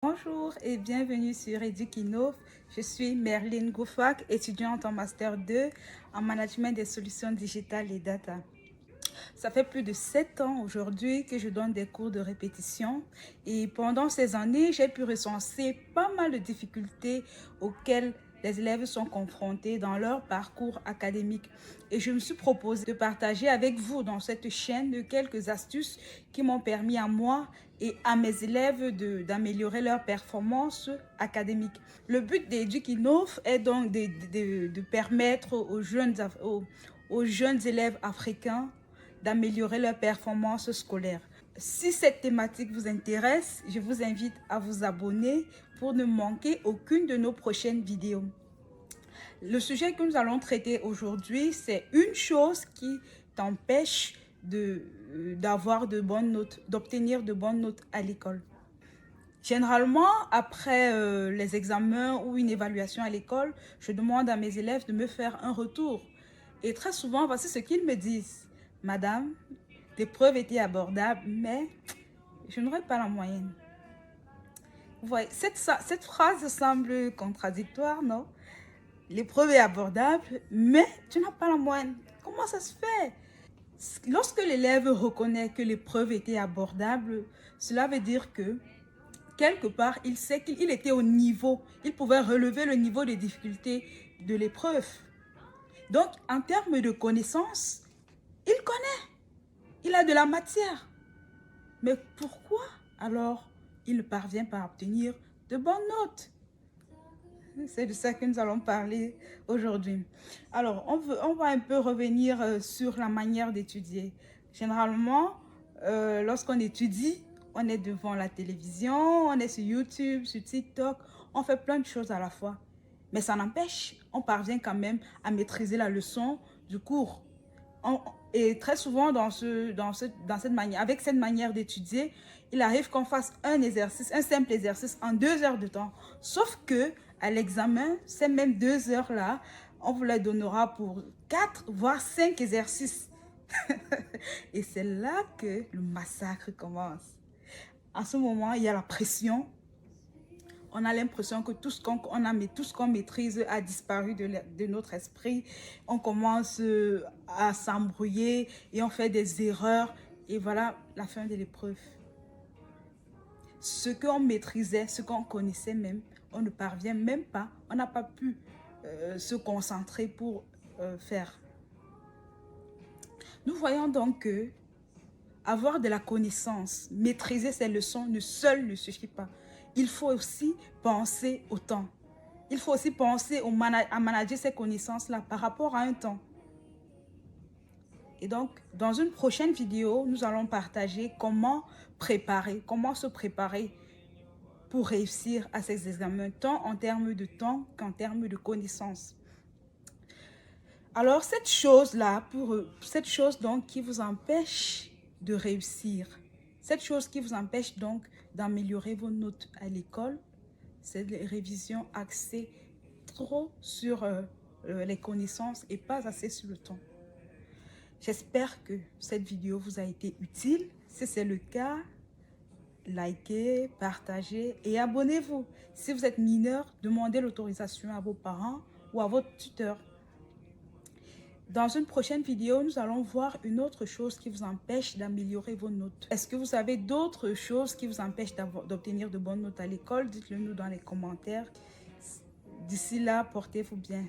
Bonjour et bienvenue sur Edukinov. Je suis Merline Goufak, étudiante en Master 2 en Management des solutions digitales et data. Ça fait plus de 7 ans aujourd'hui que je donne des cours de répétition et pendant ces années, j'ai pu recenser pas mal de difficultés auxquelles les élèves sont confrontés dans leur parcours académique. Et je me suis proposé de partager avec vous dans cette chaîne quelques astuces qui m'ont permis à moi et à mes élèves d'améliorer leur performance académique. Le but d'Edukinov est donc de permettre aux jeunes élèves africains d'améliorer leur performance scolaire. Si cette thématique vous intéresse, je vous invite à vous abonner pour ne manquer aucune de nos prochaines vidéos. Le sujet que nous allons traiter aujourd'hui, c'est une chose qui t'empêche d'avoir de bonnes notes, d'obtenir de bonnes notes à l'école. Généralement, après les examens ou une évaluation à l'école, je demande à mes élèves de me faire un retour. Et très souvent, voici ce qu'ils me disent. Madame, l'épreuve était abordable, mais je n'aurai pas la moyenne. Vous voyez, cette phrase semble contradictoire, non? L'épreuve est abordable, mais tu n'as pas la moyenne. Comment ça se fait? Lorsque l'élève reconnaît que l'épreuve était abordable, cela veut dire que quelque part, il sait qu'il était au niveau, il pouvait relever le niveau de difficulté de l'épreuve. Donc, en termes de connaissances, il connaît, il a de la matière. Mais pourquoi alors il ne parvient pas à obtenir de bonnes notes? C'est de ça que nous allons parler aujourd'hui. Alors, on va un peu revenir sur la manière d'étudier. Généralement, lorsqu'on étudie, on est devant la télévision, on est sur YouTube, sur TikTok, on fait plein de choses à la fois. Mais ça n'empêche, on parvient quand même à maîtriser la leçon du cours. Et très souvent, avec cette manière d'étudier, il arrive qu'on fasse un simple exercice en 2 heures de temps. Sauf que à l'examen, ces mêmes 2 heures-là, on vous les donnera pour 4, voire 5 exercices. Et c'est là que le massacre commence. À ce moment, il y a la pression. On a l'impression que tout ce qu'on maîtrise a disparu de notre esprit. On commence à s'embrouiller et on fait des erreurs. Et voilà la fin de l'épreuve. Ce qu'on maîtrisait, ce qu'on connaissait même, on ne parvient même pas. On n'a pas pu se concentrer pour faire. Nous voyons donc que avoir de la connaissance, maîtriser ses leçons seul ne suffit pas. Il faut aussi penser au temps. Il faut aussi penser à manager ces connaissances-là par rapport à un temps. Et donc, dans une prochaine vidéo, nous allons partager comment se préparer pour réussir à ces examens, tant en termes de temps qu'en termes de connaissances. Alors, cette chose donc qui vous empêche de réussir, cette chose qui vous empêche donc d'améliorer vos notes à l'école, c'est les révisions axées trop sur les connaissances et pas assez sur le temps. J'espère que cette vidéo vous a été utile. Si c'est le cas, likez, partagez et abonnez-vous. Si vous êtes mineur, demandez l'autorisation à vos parents ou à votre tuteur. Dans une prochaine vidéo, nous allons voir une autre chose qui vous empêche d'améliorer vos notes. Est-ce que vous avez d'autres choses qui vous empêchent d'obtenir de bonnes notes à l'école? Dites-le nous dans les commentaires. D'ici là, portez-vous bien.